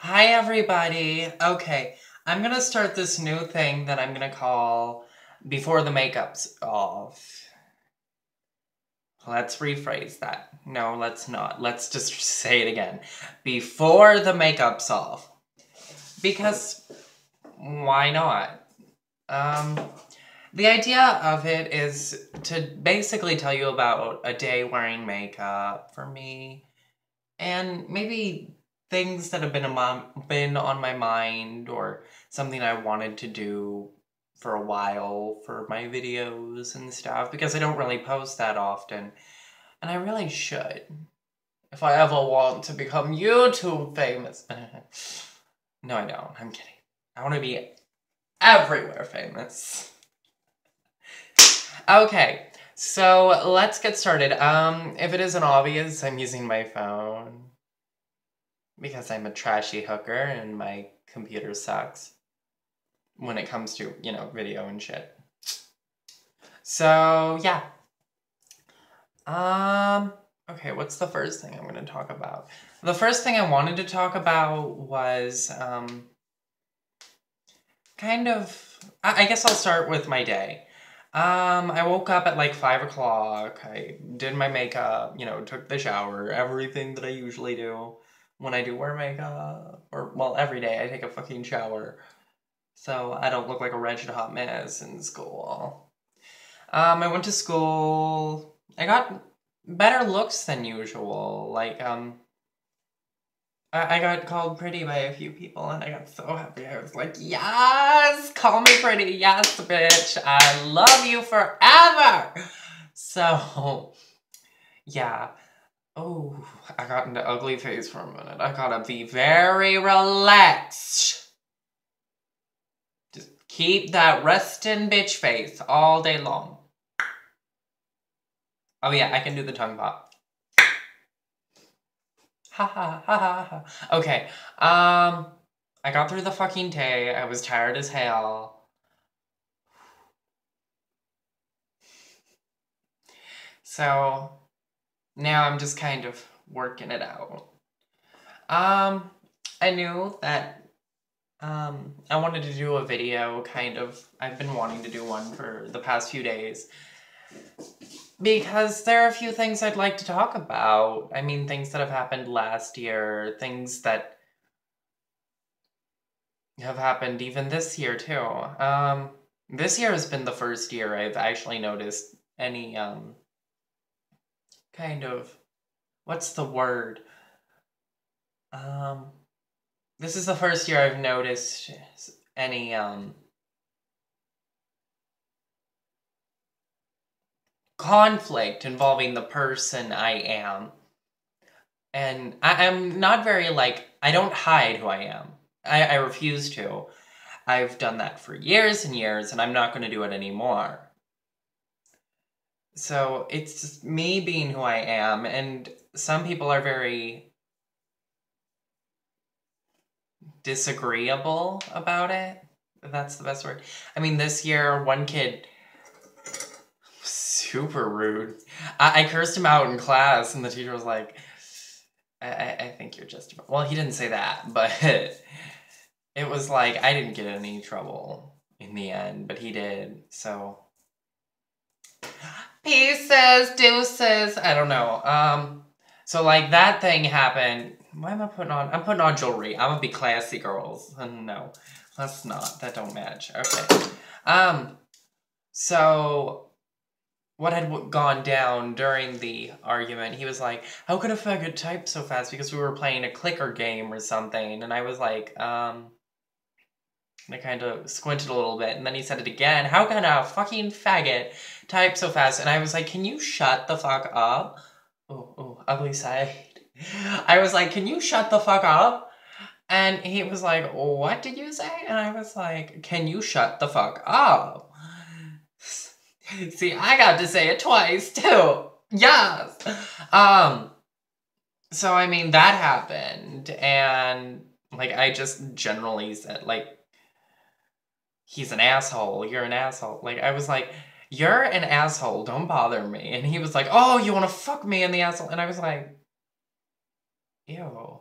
Hi, everybody. Okay, I'm gonna start this new thing that I'm gonna call Before the Makeup's Off. Let's rephrase that. No, let's not. Let's just say it again. Before the makeup's off. Because why not? The idea of it is to basically tell you about a day wearing makeup for me, and maybe things that have been on my mind, or something I wanted to do for a while for my videos and stuff, because I don't really post that often, and I really should. If I ever want to become YouTube famous. No, I don't. I'm kidding. I want to be everywhere famous. Okay, so let's get started. If it isn't obvious, I'm using my phone because I'm a trashy hooker and my computer sucks when it comes to, video and shit. So, yeah. Okay, what's the first thing I'm going to talk about? The first thing I wanted to talk about was, I guess I'll start with my day. I woke up at like 5 o'clock, I did my makeup, took the shower, everything that I usually do when I do wear makeup, or, well, every day I take a fucking shower, so I don't look like a wretched hot mess in school. I went to school, I got better looks than usual, like, I got called pretty by a few people, and I got so happy. I was like, yes, call me pretty, yes, bitch, I love you forever. So, yeah. Oh, I got into ugly face for a minute. I gotta be very relaxed. Just keep that resting bitch face all day long. Oh yeah, I can do the tongue pop. Ha ha ha ha ha. Okay, I got through the fucking day. I was tired as hell. So, now I'm just kind of working it out. I knew that, I wanted to do a video, kind of. I've been wanting to do one for the past few days, because there are a few things I'd like to talk about. I mean, things that have happened last year, things that have happened even this year, too. This year has been the first year I've actually noticed any, kind of, what's the word? This is the first year I've noticed any, conflict involving the person I am. And I'm not very, I don't hide who I am. I refuse to. I've done that for years and years, and I'm not going to do it anymore. So, it's just me being who I am, and some people are very disagreeable about it. If that's the best word. I mean, this year, one kid, super rude. I cursed him out in class, and the teacher was like, I think you're just... Well, he didn't say that, but it was like, I didn't get in any trouble in the end, but he did, so... Pieces, deuces, I don't know. So, that thing happened. Why am I putting on... I'm putting on jewelry. I'm gonna be classy, girls. No, let's not. That don't match. Okay. So... What had gone down during the argument, he was like, how could a faggot type so fast? Because we were playing a clicker game or something. And I was like, I kind of squinted a little bit. And then he said it again. How can a fucking faggot type so fast? And I was like, can you shut the fuck up? Oh, ugly side. I was like, can you shut the fuck up? And he was like, what did you say? And I was like, can you shut the fuck up? See, I got to say it twice, too. Yes. So, I mean, that happened, and, I just generally said, he's an asshole, you're an asshole. I was like, you're an asshole, don't bother me. And he was like, oh, you want to fuck me in the asshole? And I was like, ew.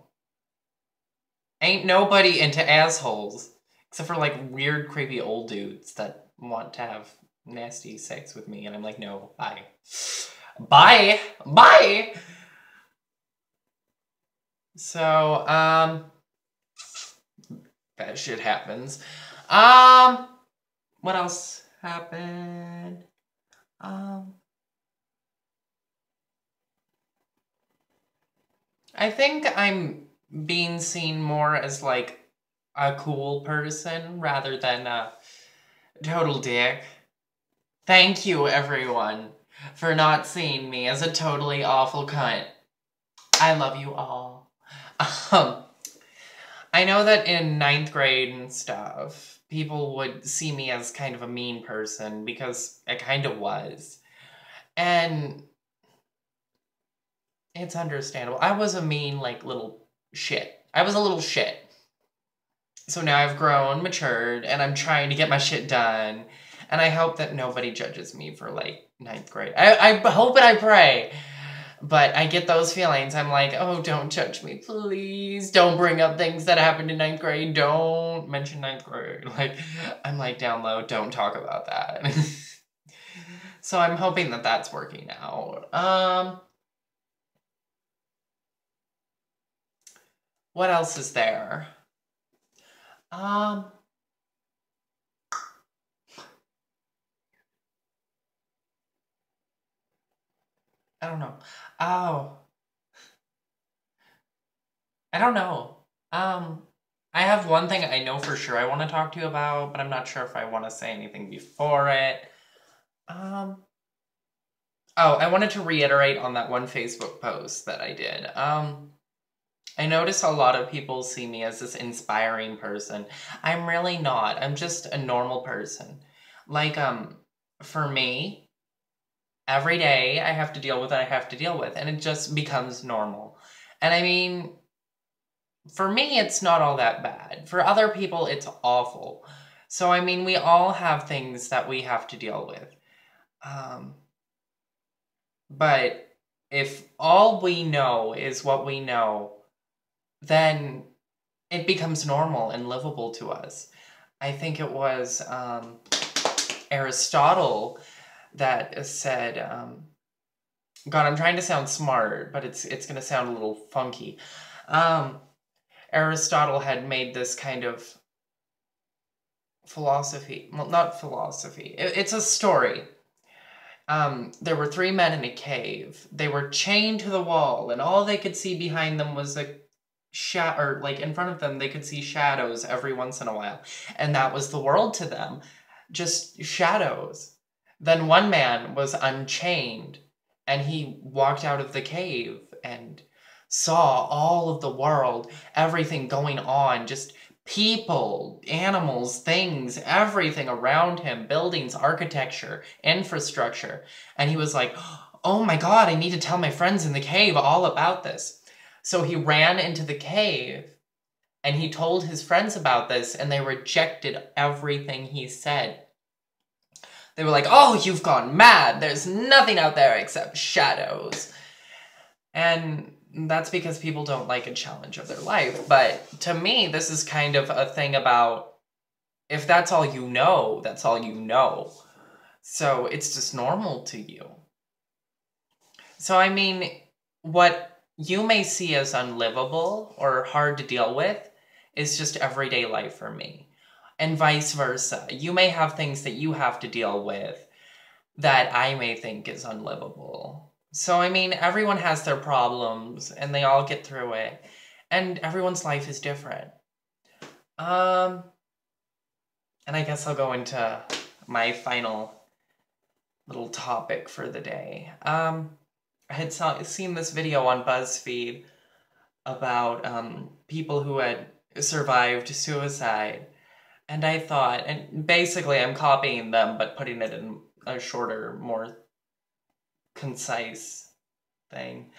Ain't nobody into assholes. Except for, like, weird, creepy old dudes that want to have nasty sex with me. And I'm like, no, bye. Bye! Bye! So, that shit happens. What else happened? I think I'm being seen more as, like, a cool person rather than a total dick. Thank you, everyone, for not seeing me as a totally awful cunt. I love you all. I know that in 9th grade and stuff, people would see me as kind of a mean person because I kind of was. And it's understandable. I was a mean, like, little shit. I was a little shit. So now I've grown, matured, and I'm trying to get my shit done. And I hope that nobody judges me for, like, 9th grade. I hope and I pray. But I get those feelings. I'm like, oh, don't judge me, please. Don't bring up things that happened in 9th grade. Don't mention 9th grade. Like, I'm like, down low, don't talk about that. So I'm hoping that that's working out. What else is there? I don't know. Oh. I don't know. I have one thing I know for sure I want to talk to you about, but I'm not sure if I want to say anything before it. Oh, I wanted to reiterate on that one Facebook post that I did. I notice a lot of people see me as this inspiring person. I'm really not. I'm just a normal person. Like, for me, every day I have to deal with what I have to deal with, and it just becomes normal. And I mean, for me, it's not all that bad. For other people, it's awful. So, I mean, we all have things that we have to deal with. But if all we know is what we know, then it becomes normal and livable to us. I think it was Aristotle that said, God, I'm trying to sound smart, but it's going to sound a little funky. Aristotle had made this kind of philosophy. Well, not philosophy. It's a story. There were 3 men in a cave. They were chained to the wall, and all they could see behind them was a or like in front of them, they could see shadows every once in a while. And that was the world to them. Just shadows. Then one man was unchained, and he walked out of the cave and saw all of the world, everything going on, just people, animals, things, everything around him, buildings, architecture, infrastructure. And he was like, oh my God, I need to tell my friends in the cave all about this. So he ran into the cave and he told his friends about this, and they rejected everything he said. They were like, oh, you've gone mad. There's nothing out there except shadows. And that's because people don't like a challenge of their life. But to me, this is kind of a thing about, if that's all you know, that's all you know. So it's just normal to you. So, I mean, what you may see as unlivable or hard to deal with is just everyday life for me. And vice versa. You may have things that you have to deal with that I may think is unlivable. So, I mean, everyone has their problems, and they all get through it. And everyone's life is different. And I guess I'll go into my final little topic for the day. I had seen this video on BuzzFeed about people who had survived suicide. And I thought, and basically I'm copying them, but putting it in a shorter, more concise thing.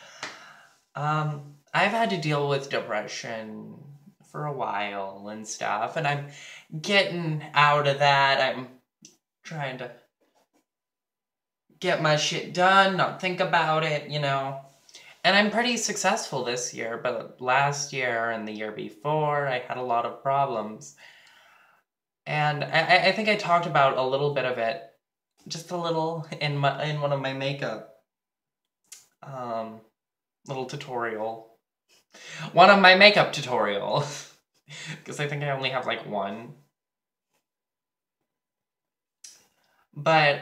I've had to deal with depression for a while and stuff, and I'm getting out of that. I'm trying to get my shit done, not think about it, you know. And I'm pretty successful this year, but last year and the year before, I had a lot of problems. And I think I talked about a little bit of it, just a little, in one of my makeup um, little tutorial. One of my makeup tutorial. Because I think I only have like one. But,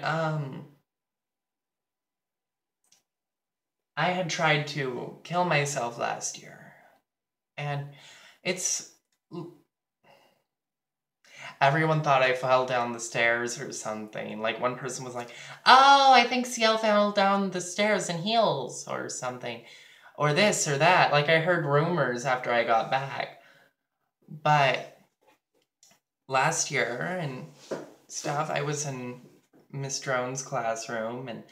I had tried to kill myself last year. And it's... Everyone thought I fell down the stairs or something. Like, one person was like, oh, I think CL fell down the stairs in heels or something. Or this or that. Like, I heard rumors after I got back. But last year and stuff, I was in Miss Drone's classroom, and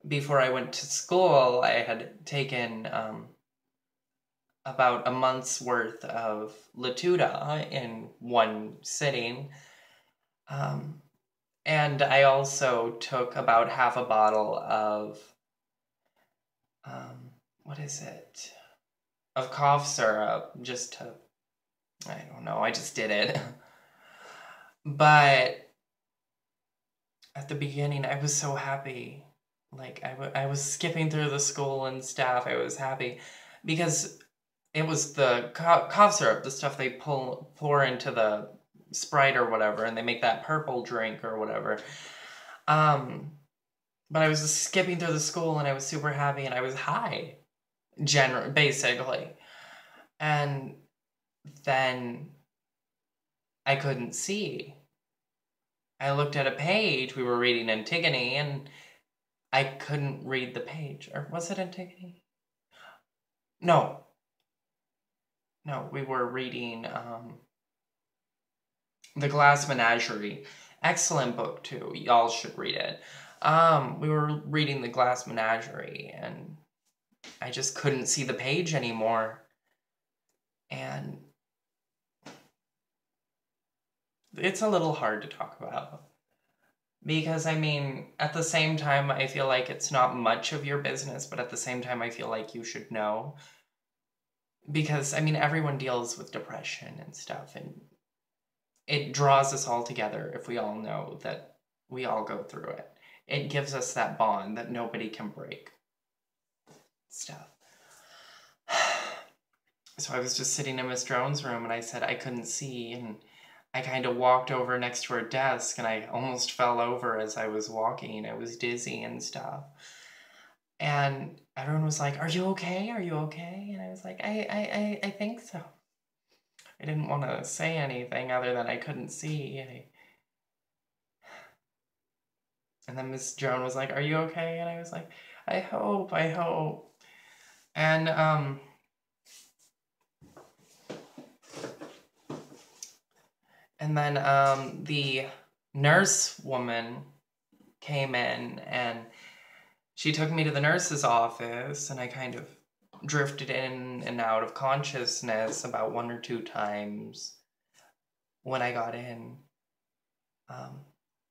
before I went to school, I had taken about a month's worth of Latuda in one sitting. And I also took about half a bottle of, what is it? Of cough syrup, just to, I don't know, I just did it. But at the beginning, I was so happy. Like, I was skipping through the school and stuff. I was happy because it was the cough syrup, the stuff they pour into the Sprite or whatever, and they make that purple drink or whatever. But I was just skipping through the school, and I was super happy, and I was high, basically. And then I couldn't see. I looked at a page. We were reading Antigone, and I couldn't read the page. Or was it Antigone? No. No, we were reading The Glass Menagerie. Excellent book, too. Y'all should read it. We were reading The Glass Menagerie, and I just couldn't see the page anymore. And it's a little hard to talk about. Because, I mean, at the same time, I feel like it's not much of your business, but at the same time, I feel like you should know. Because, I mean, everyone deals with depression and stuff, and it draws us all together if we all know that we all go through it. It gives us that bond that nobody can break. Stuff. So I was just sitting in Miss Drone's room, and I said I couldn't see, and I kind of walked over next to her desk, and I almost fell over as I was walking. I was dizzy and stuff. And everyone was like, are you okay? Are you okay? And I was like, I think so. I didn't want to say anything other than I couldn't see. And then Miss Drone was like, are you okay? And I was like, I hope. And, then the nurse woman came in, and she took me to the nurse's office, and I kind of drifted in and out of consciousness about 1 or 2 times when I got in.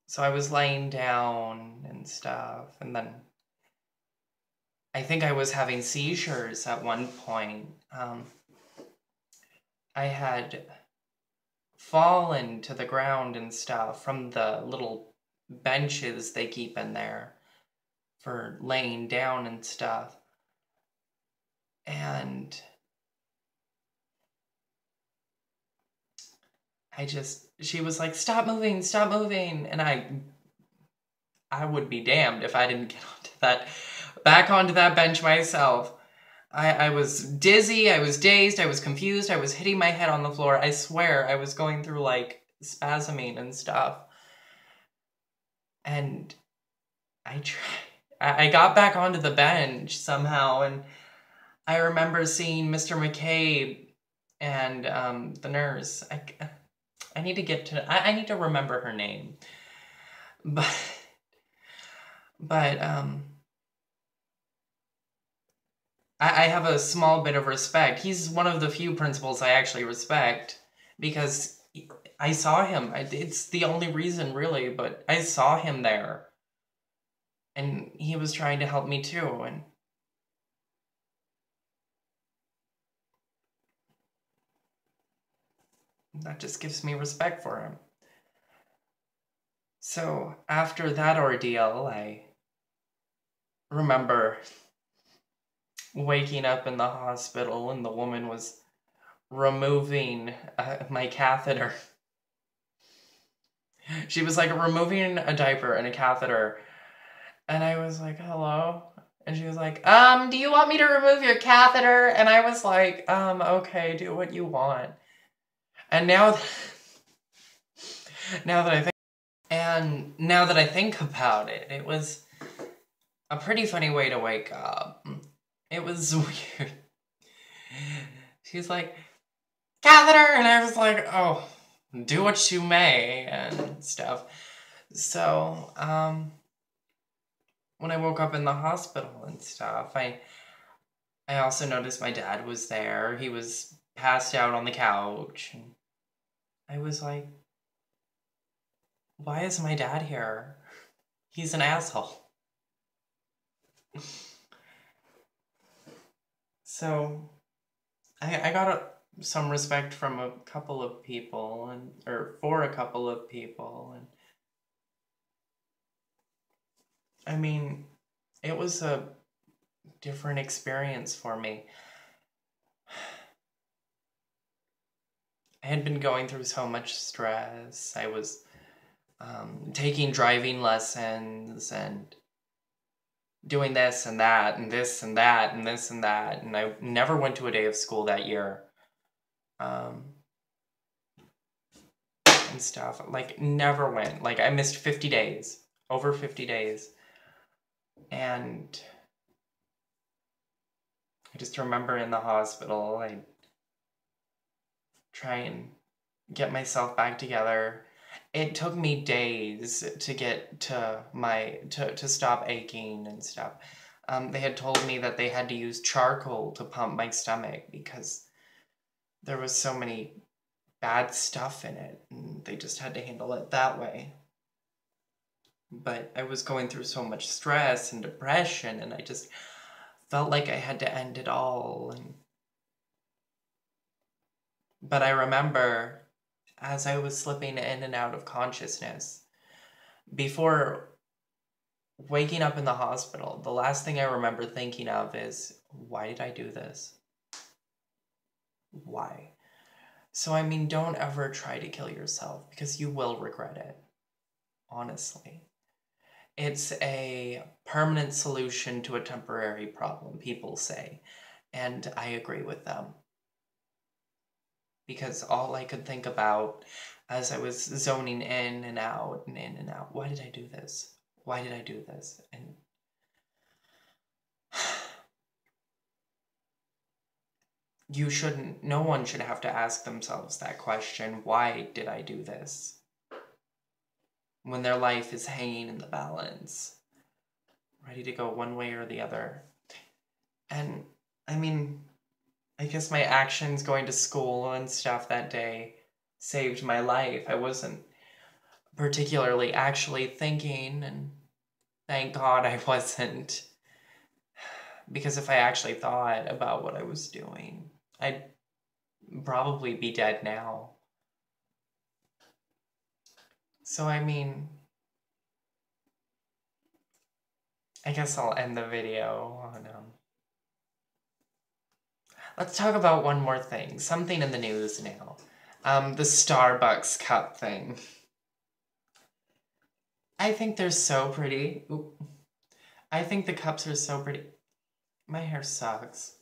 So I was laying down and stuff, and then I think I was having seizures at one point. I had fallen to the ground and stuff from the little benches they keep in there for laying down and stuff. And she was like, stop moving. And I would be damned if I didn't get back onto that bench myself. I was dizzy, I was dazed, I was confused, I was hitting my head on the floor. I swear I was going through, like, spasming and stuff. And I got back onto the bench somehow, and I remember seeing Mr. McCabe and the nurse. I need to get to... I need to remember her name. But I have a small bit of respect. He's one of the few principals I actually respect, because I saw him. It's the only reason, really, but I saw him there. And he was trying to help me, too, and That just gives me respect for him. So after that ordeal, I remember waking up in the hospital and the woman was removing my catheter. She was like removing a diaper and a catheter. And I was like, hello? And she was like, do you want me to remove your catheter? And I was like, okay, do what you want. And now that I think about it, it was a pretty funny way to wake up. It was weird. She's like, catheter! And I was like, oh, do what you may, and stuff. So, when I woke up in the hospital and stuff, I also noticed my dad was there. He was passed out on the couch. And I was like, why is my dad here? He's an asshole. So, I got some respect from a couple of people, for a couple of people, and I mean, it was a different experience for me. I had been going through so much stress. I was taking driving lessons and doing this and that and this and that and this and that, and I never went to a day of school that year. And stuff. Like, never went. Like, I missed 50 days. Over 50 days. And I just remember in the hospital, I try and get myself back together. It took me days to get to stop aching and stuff. They had told me that they had to use charcoal to pump my stomach because there was so many bad stuff in it, and they just had to handle it that way. But I was going through so much stress and depression, and I just felt like I had to end it all. But I remember, as I was slipping in and out of consciousness, before waking up in the hospital, the last thing I remember thinking of is, why did I do this? Why? So, I mean, don't ever try to kill yourself, because you will regret it. Honestly. It's a permanent solution to a temporary problem, people say. And I agree with them. Because all I could think about as I was zoning in and out and in and out, why did I do this? Why did I do this? And no one should have to ask themselves that question, why did I do this? When their life is hanging in the balance, ready to go one way or the other. And, I mean, I guess my actions going to school and stuff that day saved my life. I wasn't particularly actually thinking, and thank God I wasn't. Because if I actually thought about what I was doing, I'd probably be dead now. So, I mean, I guess I'll end the video on, let's talk about one more thing. Something in the news now. The Starbucks cup thing. I think they're so pretty. Oop. I think the cups are so pretty. My hair sucks.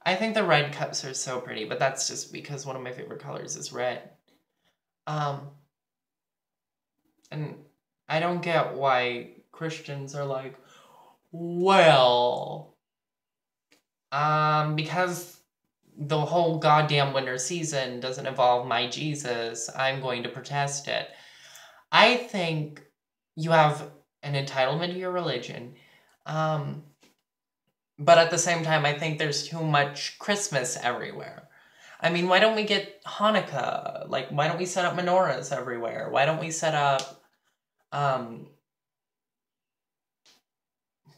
I think the red cups are so pretty, but that's just because one of my favorite colors is red. And I don't get why Christians are like, well, because the whole goddamn winter season doesn't involve my Jesus, I'm going to protest it. I think you have an entitlement to your religion, but at the same time, I think there's too much Christmas everywhere. I mean, why don't we get Hanukkah? Like, why don't we set up menorahs everywhere? Why don't we set up,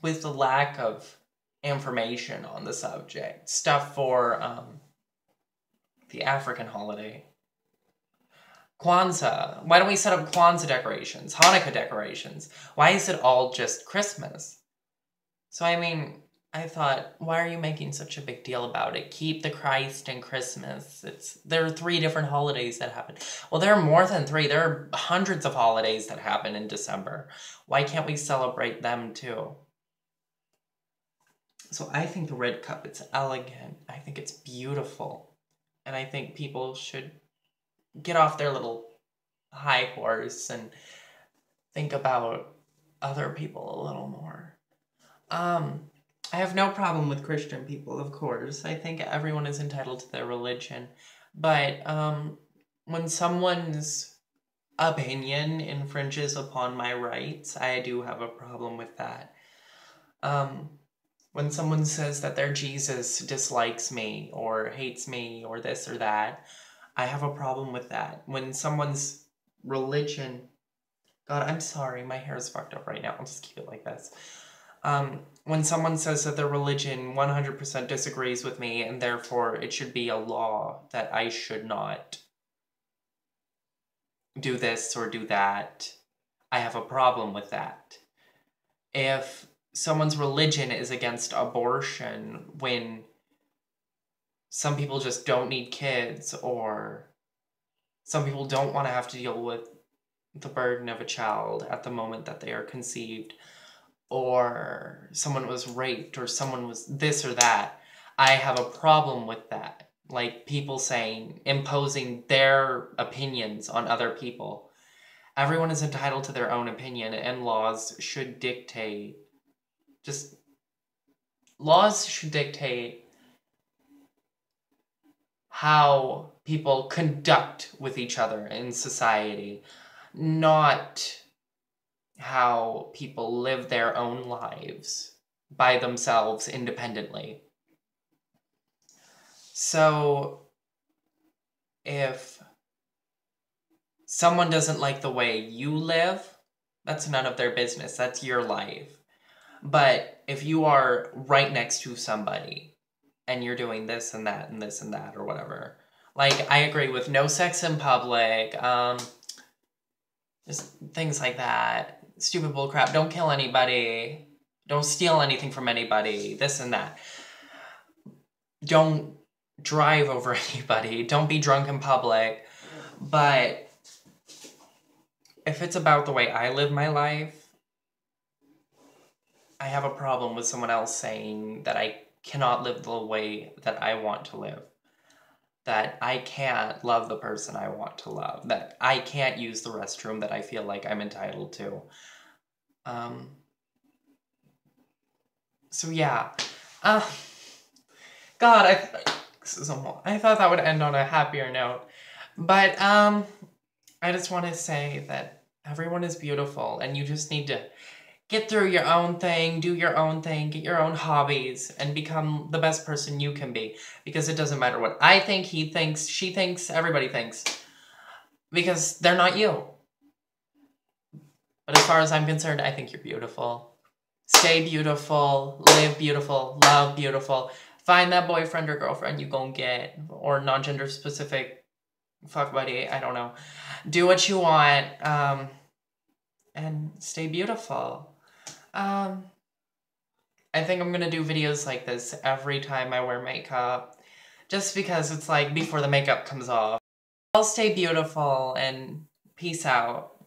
with the lack of information on the subject, stuff for, the African holiday. Kwanzaa. Why don't we set up Kwanzaa decorations? Hanukkah decorations? Why is it all just Christmas? So, I mean, I thought, why are you making such a big deal about it? Keep the Christ and Christmas. There are 3 different holidays that happen. Well, there are more than 3. There are hundreds of holidays that happen in December. Why can't we celebrate them too? So I think the red cup, it's elegant. I think it's beautiful. And I think people should get off their little high horse and think about other people a little more. I have no problem with Christian people, of course. I think everyone is entitled to their religion. But when someone's opinion infringes upon my rights, I do have a problem with that. When someone says that their Jesus dislikes me or hates me or this or that, I have a problem with that. When someone's religion... God, I'm sorry, my hair is fucked up right now. I'll just keep it like this. When someone says that their religion 100% disagrees with me and therefore it should be a law that I should not do this or do that, I have a problem with that. If someone's religion is against abortion when some people just don't need kids, or some people don't want to have to deal with the burden of a child at the moment that they are conceived, or someone was raped, or someone was this or that, I have a problem with that. Like, people saying, imposing their opinions on other people. Everyone is entitled to their own opinion, and laws should dictate how people conduct with each other in society, not how people live their own lives by themselves independently. So, if someone doesn't like the way you live, that's none of their business. That's your life. But if you are right next to somebody and you're doing this and that and this and that or whatever, like, I agree with no sex in public, just things like that. Stupid bullcrap. Don't kill anybody. Don't steal anything from anybody. This and that. Don't drive over anybody. Don't be drunk in public. But if it's about the way I live my life, I have a problem with someone else saying that I cannot live the way that I want to live. That I can't love the person I want to love. That I can't use the restroom that I feel like I'm entitled to. So yeah. God, I thought that would end on a happier note. But, I just want to say that everyone is beautiful, and you just need to get through your own thing, do your own thing, get your own hobbies, and become the best person you can be. Because it doesn't matter what I think, he thinks, she thinks, everybody thinks. Because they're not you. But as far as I'm concerned, I think you're beautiful. Stay beautiful, live beautiful, love beautiful. Find that boyfriend or girlfriend you gon' get, or non-gender specific fuck buddy, I don't know. Do what you want, and stay beautiful. I think I'm gonna do videos like this every time I wear makeup, just because it's like before the makeup comes off. I'll stay beautiful, and peace out.